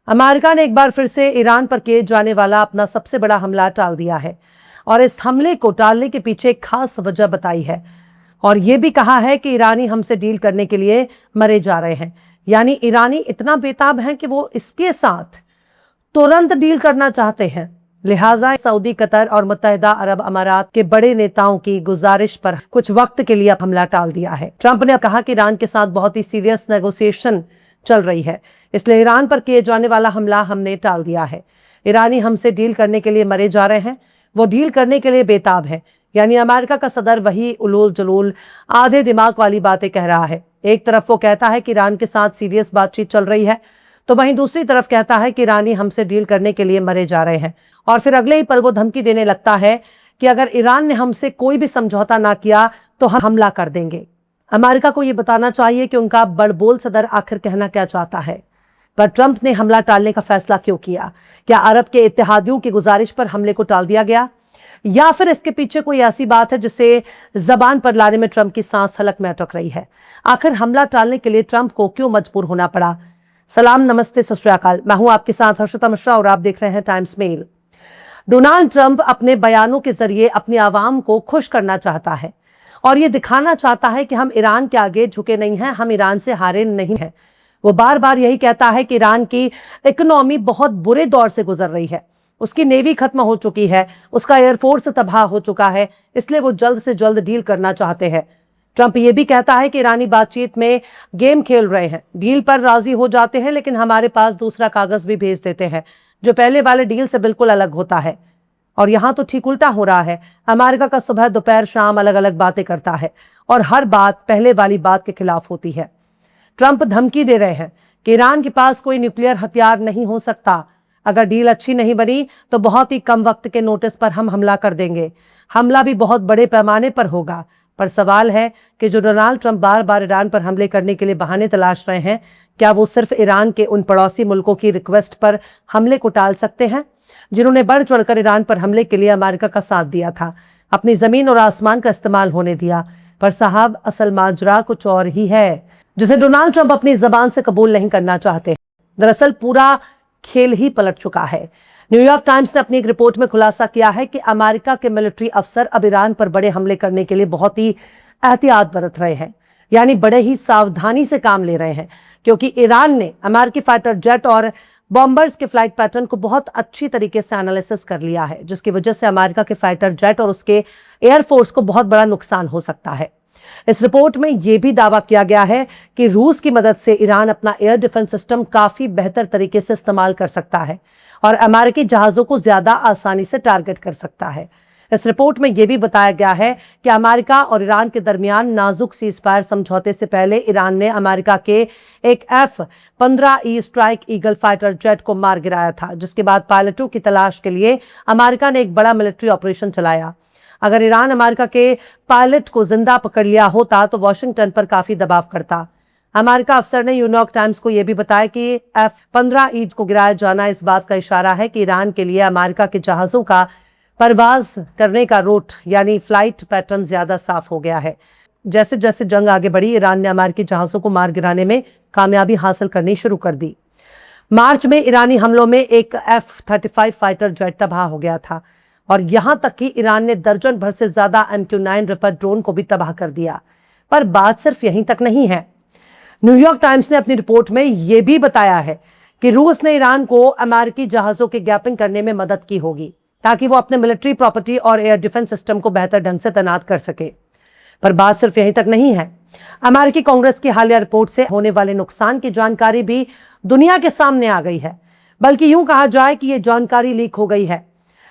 America ने एक बार फिर से ईरान पर किए जाने वाला अपना सबसे बड़ा हमला टाल दिया है और इस हमले को टालने के पीछे एक खास वजह बताई है और यह भी कहा है कि ईरानी हमसे डील करने के लिए मरे जा रहे हैं। यानी ईरानी इतना बेताब हैं कि वो इसके साथ तुरंत डील करना चाहते हैं। लिहाजा सऊदी, कतर और मुत्तहिदा अरब अमारात के बड़े नेताओं की गुजारिश पर कुछ वक्त के लिए हमला टाल दिया है। ट्रंप ने कहा कि ईरान के साथ बहुत ही सीरियस नेगोशिएशन चल रही है, इसलिए ईरान पर किए जाने वाला हमला हमने टाल दिया है। ईरानी हमसे डील करने के लिए मरे जा रहे हैं, वो डील करने के लिए बेताब है। यानी अमेरिका का सदर वही उलूल जलूल आधे दिमाग वाली बातें कह रहा है। एक तरफ वो कहता है कि ईरान के साथ सीरियस बातचीत चल रही है, तो वहीं दूसरी तरफ कहता है कि ईरानी हमसे डील करने के लिए मरे जा रहे हैं और फिर अगले ही पल वो धमकी देने लगता है कि अगर ईरान ने हमसे कोई भी समझौता ना किया तो हम हमला कर देंगे। अमेरिका को यह बताना चाहिए कि उनका बड़बोल सदर आखिर कहना क्या चाहता है। पर ट्रंप ने हमला टालने का फैसला क्यों किया? क्या अरब के इत्तेहादियों की गुजारिश पर हमले को टाल दिया गया, या फिर इसके पीछे कोई ऐसी बात है जिसे जबान पर लाने में ट्रंप की सांस हलक में अटक रही है? आखिर हमला टालने के लिए ट्रंप को क्यों मजबूर होना पड़ा? सलाम, नमस्ते, सत श्री अकाल। मैं हूं आपके साथ हर्षिता मिश्रा और आप देख रहे हैं टाइम्स मेल। डोनाल्ड ट्रंप अपने बयानों के जरिए अपनी आवाम को खुश करना चाहता है और ये दिखाना चाहता है कि हम ईरान के आगे झुके नहीं हैं, हम ईरान से हारे नहीं हैं। वो बार बार यही कहता है कि ईरान की इकोनॉमी बहुत बुरे दौर से गुजर रही है, उसकी नेवी खत्म हो चुकी है, उसका एयरफोर्स तबाह हो चुका है, इसलिए वो जल्द से जल्द डील करना चाहते हैं। ट्रंप ये भी कहता है कि ईरानी बातचीत में गेम खेल रहे हैं, डील पर राजी हो जाते हैं लेकिन हमारे पास दूसरा कागज भी भेज देते हैं जो पहले वाले डील से बिल्कुल अलग होता है। और यहां तो ठीक उल्टा हो रहा है। अमेरिका का सुबह दोपहर शाम अलग अलग बातें करता है और हर बात पहले वाली बात के खिलाफ होती है। ट्रंप धमकी दे रहे हैं कि ईरान के पास कोई न्यूक्लियर हथियार नहीं हो सकता, अगर डील अच्छी नहीं बनी तो बहुत ही कम वक्त के नोटिस पर हम हमला कर देंगे, हमला भी बहुत बड़े पैमाने पर होगा। पर सवाल है कि जो डोनाल्ड ट्रंप बार बार ईरान पर हमले करने के लिए बहाने तलाश रहे हैं, क्या वो सिर्फ ईरान के उन पड़ोसी मुल्कों की रिक्वेस्ट पर हमले को टाल सकते हैं जिन्होंने बढ़ चढ़कर ईरान पर हमले के लिए अमेरिका का साथ दिया था, अपनी जमीन और आसमान का इस्तेमाल होने दिया? पर साहब, असल माजरा कुछ और ही है जिसे डोनाल्ड ट्रंप अपनी जबान से कबूल नहीं करना चाहते। दरअसल पूरा खेल ही पलट चुका है। न्यूयॉर्क टाइम्स ने अपनी एक रिपोर्ट में खुलासा किया है कि अमेरिका के मिलिट्री अफसर अब ईरान पर बड़े हमले करने के लिए बहुत ही एहतियात बरत रहे हैं, यानी बड़े ही सावधानी से काम ले रहे हैं, क्योंकि ईरान ने अमेरिकी फाइटर जेट और बॉम्बर्स के फ्लाइट पैटर्न को बहुत अच्छी तरीके से एनालिसिस कर लिया है, जिसकी वजह से अमेरिका के फाइटर जेट और उसके एयरफोर्स को बहुत बड़ा नुकसान हो सकता है। इस रिपोर्ट में यह भी दावा किया गया है कि रूस की मदद से ईरान अपना एयर डिफेंस सिस्टम काफी बेहतर तरीके से इस्तेमाल कर सकता है और अमेरिकी जहाजों को ज्यादा आसानी से टारगेट कर सकता है। इस रिपोर्ट में यह भी बताया गया है कि अमेरिका और ईरान के दरमियान नाजुक सीजफायर समझौते से पहले ईरान ने अमेरिका के एक F-15E strike eagle fighter jet को मार गिराया था, जिसके बाद पायलटों की तलाश के लिए अमेरिका ने एक बड़ा मिलिट्री ऑपरेशन चलाया। अगर ईरान अमेरिका के पायलट को जिंदा पकड़ लिया होता तो वॉशिंगटन पर काफी दबाव करता। अमेरिका अफसर ने न्यूयॉर्क टाइम्स को यह भी बताया कि F-15E को गिराया जाना इस बात का इशारा है कि ईरान के लिए अमेरिका के जहाजों का परवाज करने का रूट यानी फ्लाइट पैटर्न ज्यादा साफ हो गया है। जैसे जैसे जंग आगे बढ़ी, ईरान ने अमेरिकी जहाजों को मार गिराने में कामयाबी हासिल करनी शुरू कर दी। मार्च में ईरानी हमलों में एक F-35 फाइटर जेट तबाह हो गया था और यहां तक कि ईरान ने दर्जन भर से ज्यादा MQ-9 रिपर ड्रोन को भी तबाह कर दिया। पर बात सिर्फ यहीं तक नहीं है। न्यूयॉर्क टाइम्स ने अपनी रिपोर्ट में यह भी बताया है कि रूस ने ईरान को अमेरिकी जहाजों के गैपिंग करने में मदद की होगी ताकि वो अपने मिलिट्री प्रॉपर्टी और एयर डिफेंस सिस्टम को बेहतर ढंग से तैनात कर सके। पर बात सिर्फ यहीं तक नहीं है। अमेरिकी कांग्रेस की हालिया रिपोर्ट से होने वाले नुकसान की जानकारी भी दुनिया के सामने आ गई है, बल्कि यूं कहा जाए कि यह जानकारी लीक हो गई है,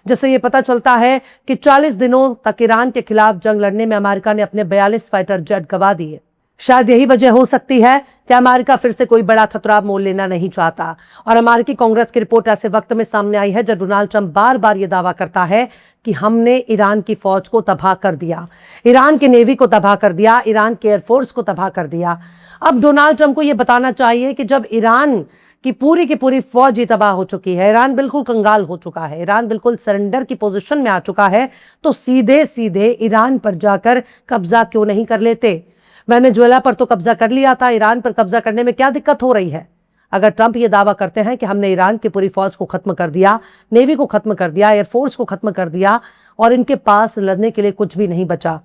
जिससे यह पता चलता है कि 40 दिनों तक ईरान के खिलाफ जंग लड़ने में अमेरिका ने अपने 42 फाइटर जेट गंवा दिए। शायद यही वजह हो सकती है कि अमेरिका फिर से कोई बड़ा खतरा मोल लेना नहीं चाहता और अमेरिकी कांग्रेस की रिपोर्ट ऐसे वक्त में सामने आई है जब डोनाल्ड ट्रंप बार बार यह दावा करता है कि हमने ईरान की फौज को तबाह कर दिया, ईरान की नेवी को तबाह कर दिया, ईरान के एयरफोर्स को तबाह कर दिया। अब डोनाल्ड ट्रंप को यह बताना चाहिए कि जब ईरान की पूरी फौज ही तबाह हो चुकी है, ईरान बिल्कुल कंगाल हो चुका है, ईरान बिल्कुल सरेंडर की पोजीशन में आ चुका है, तो सीधे सीधे ईरान पर जाकर कब्जा क्यों नहीं कर लेते? वेनेजुएला पर तो कब्जा कर लिया था, ईरान पर कब्जा करने में क्या दिक्कत हो रही है? अगर ट्रंप ये दावा करते हैं कि हमने ईरान की पूरी फौज को खत्म कर दिया, नेवी को खत्म कर दिया, एयरफोर्स को खत्म कर दिया और इनके पास लड़ने के लिए कुछ भी नहीं बचा,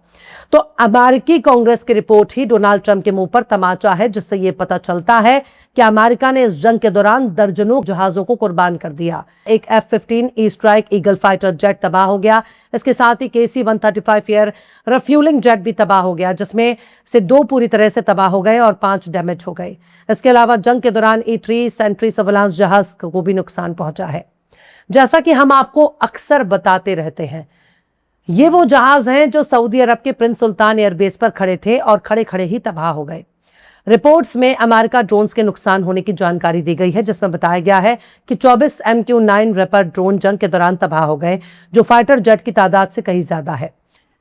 तो अमेरिकी कांग्रेस की रिपोर्ट ही डोनाल्ड ट्रंप के मुंह पर तमाचा है, जिससे यह पता चलता है कि अमेरिका ने इस जंग के दौरान दर्जनों जहाजों को कुर्बान कर दिया। एक F-15 ई स्ट्राइक ईगल फाइटर जेट तबाह हो गया। इसके साथ ही KC-135 एयर रिफ्यूलिंग जेट भी तबाह हो गया, जिसमें से 2 पूरी तरह से तबाह हो गए और 5 डैमेज हो गए। इसके अलावा जंग के दौरान E-3 सेंट्री सर्विलांस जहाज को भी नुकसान पहुंचा है। जैसा कि हम आपको अक्सर बताते रहते हैं, ये वो जहाज हैं जो सऊदी अरब के प्रिंस सुल्तान एयरबेस पर खड़े थे और खड़े खड़े ही तबाह हो गए। रिपोर्ट्स में अमेरिका ड्रोन्स के नुकसान होने की जानकारी दी गई है, जिसमें बताया गया है कि 24 MQ-9 रेपर ड्रोन जंग के दौरान तबाह हो गए, जो फाइटर जेट की तादाद से कहीं ज्यादा है।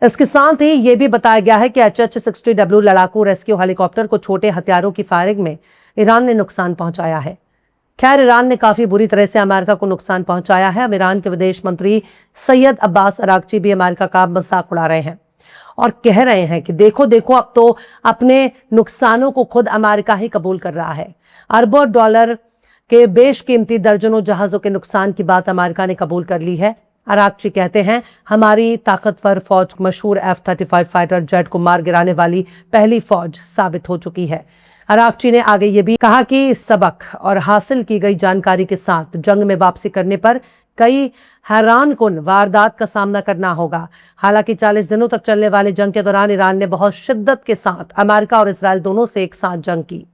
इसके साथ ही यह भी बताया गया है कि HH-60W लड़ाकू रेस्क्यू हेलीकॉप्टर को छोटे हथियारों की फायरिंग में ईरान ने नुकसान पहुंचाया है। खैर, ईरान ने काफी बुरी तरह से अमेरिका को नुकसान पहुंचाया है। अब ईरान के विदेश मंत्री सैयद अब्बास अरागची भी अमेरिका का मजाक उड़ा रहे हैं और कह रहे हैं कि देखो देखो, अब तो अपने नुकसानों को खुद अमेरिका ही कबूल कर रहा है। अरबों डॉलर के बेशकीमती दर्जनों जहाजों के नुकसान की बात अमेरिका ने कबूल कर ली है। अरागची कहते हैं, हमारी ताकतवर फौज मशहूर F-35 फाइटर जेट को मार गिराने वाली पहली फौज साबित हो चुकी है। अरागची ने आगे ये भी कहा कि सबक और हासिल की गई जानकारी के साथ जंग में वापसी करने पर कई हैरानकुन वारदात का सामना करना होगा। हालांकि 40 दिनों तक चलने वाले जंग के दौरान ईरान ने बहुत शिद्दत के साथ अमेरिका और इजराइल दोनों से एक साथ जंग की।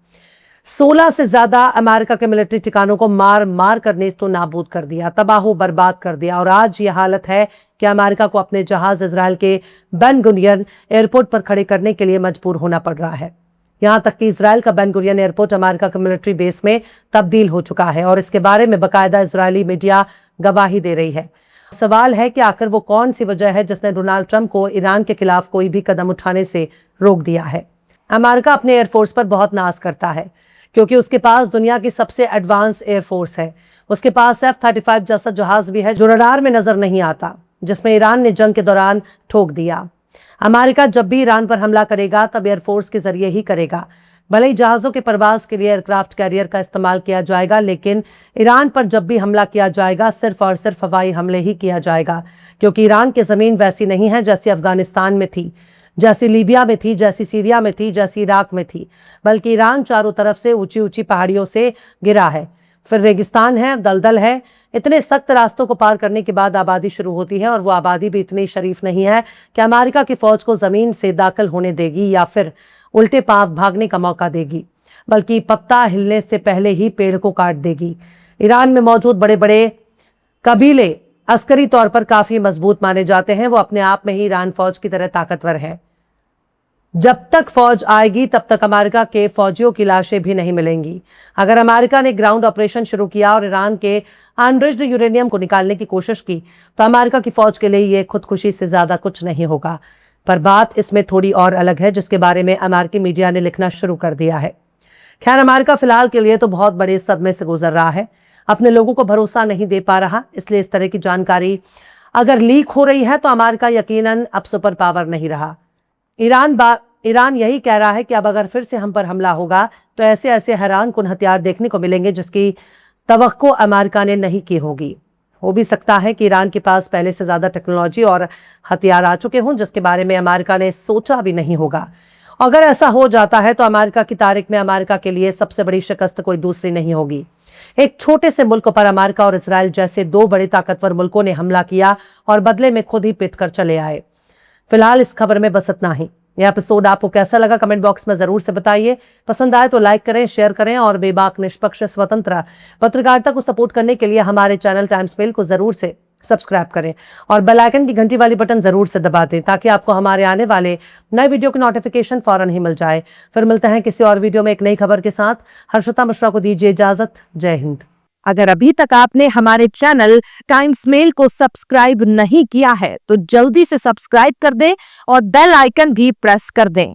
16 से ज्यादा अमेरिका के मिलिट्री ठिकानों को मार मार कर नेस्तो नाबूद कर दिया, तबाह बर्बाद कर दिया और आज ये हालत है कि अमेरिका को अपने जहाज इजराइल के बेन गुरियन एयरपोर्ट पर खड़े करने के लिए मजबूर होना पड़ रहा है। यहां तक कि इजराइल का बेन गुरियन एयरपोर्ट अमेरिका के मिलिट्री बेस में तब्दील हो चुका है और इसके बारे में बाकायदा इजरायली मीडिया गवाही दे रही है। सवाल है कि आखिर वो कौन सी वजह है जिसने डोनाल्ड ट्रंप को ईरान के खिलाफ कोई भी कदम उठाने से रोक दिया है। अमेरिका अपने एयरफोर्स पर बहुत नाज करता है क्योंकि उसके पास दुनिया की सबसे एडवांस एयरफोर्स है। उसके पास F-35 जैसा जहाज भी है जो रडार में नजर नहीं आता, जिसमें ईरान ने जंग के दौरान ठोक दिया। अमेरिका जब भी ईरान पर हमला करेगा तब एयरफोर्स के जरिए ही करेगा। भले ही जहाजों के प्रवास के लिए एयरक्राफ्ट कैरियर का इस्तेमाल किया जाएगा, लेकिन ईरान पर जब भी हमला किया जाएगा सिर्फ और सिर्फ हवाई हमले ही किया जाएगा, क्योंकि ईरान की जमीन वैसी नहीं है जैसी अफगानिस्तान में थी, जैसी लीबिया में थी, जैसी सीरिया में थी, जैसी इराक में थी। बल्कि ईरान चारों तरफ से ऊंची ऊंची पहाड़ियों से घिरा है, फिर रेगिस्तान है, दलदल है। इतने सख्त रास्तों को पार करने के बाद आबादी शुरू होती है और वो आबादी भी इतनी शरीफ नहीं है कि अमेरिका की फौज को जमीन से दाखिल होने देगी या फिर उल्टे पांव भागने का मौका देगी, बल्कि पत्ता हिलने से पहले ही पेड़ को काट देगी। ईरान में मौजूद बड़े बड़े कबीले अस्करी तौर पर काफी मजबूत माने जाते हैं। वो अपने आप में ही ईरान फौज की तरह ताकतवर है। जब तक फौज आएगी तब तक अमेरिका के फौजियों की लाशें भी नहीं मिलेंगी। अगर अमेरिका ने ग्राउंड ऑपरेशन शुरू किया और ईरान के अनरिच्ड यूरेनियम को निकालने की कोशिश की तो अमेरिका की फौज के लिए ये खुदकुशी से ज्यादा कुछ नहीं होगा। पर बात इसमें थोड़ी और अलग है, जिसके बारे में अमेरिकी मीडिया ने लिखना शुरू कर दिया है। खैर, अमेरिका फिलहाल के लिए तो बहुत बड़े सदमे से गुजर रहा है, अपने लोगों को भरोसा नहीं दे पा रहा। इसलिए इस तरह की जानकारी अगर लीक हो रही है तो अमेरिका यकीनन अब सुपर पावर नहीं रहा। ईरान यही कह रहा है कि अब अगर फिर से हम पर हमला होगा तो ऐसे ऐसे हैरानकुन हथियार देखने को मिलेंगे जिसकी तवक्को अमेरिका ने नहीं की होगी। हो भी सकता है कि ईरान के पास पहले से ज्यादा टेक्नोलॉजी और हथियार आ चुके हों जिसके बारे में अमेरिका ने सोचा भी नहीं होगा। अगर ऐसा हो जाता है तो अमेरिका की तारीख में अमेरिका के लिए सबसे बड़ी शिकस्त कोई दूसरी नहीं होगी। एक छोटे से मुल्क पर अमेरिका और इजराइल जैसे 2 बड़े ताकतवर मुल्कों ने हमला किया और बदले में खुद ही पिट कर चले आए। फिलहाल इस खबर में बस इतना ही। यह एपिसोड आपको कैसा लगा कमेंट बॉक्स में जरूर से बताइए। पसंद आए तो लाइक करें, शेयर करें और बेबाक निष्पक्ष स्वतंत्र पत्रकारिता को सपोर्ट करने के लिए हमारे चैनल टाइम्स मेल को जरूर से सब्सक्राइब करें और बेल आइकन की घंटी वाली बटन जरूर से दबा दें ताकि आपको हमारे आने वाले नए वीडियो की नोटिफिकेशन फौरन ही मिल जाए। फिर मिलते हैं किसी और वीडियो में एक नई खबर के साथ। हर्षिता मिश्रा को दीजिए इजाजत। जय हिंद। अगर अभी तक आपने हमारे चैनल टाइम्स मेल को सब्सक्राइब नहीं किया है तो जल्दी से सब्सक्राइब कर दें और बेल आइकन भी प्रेस कर दें।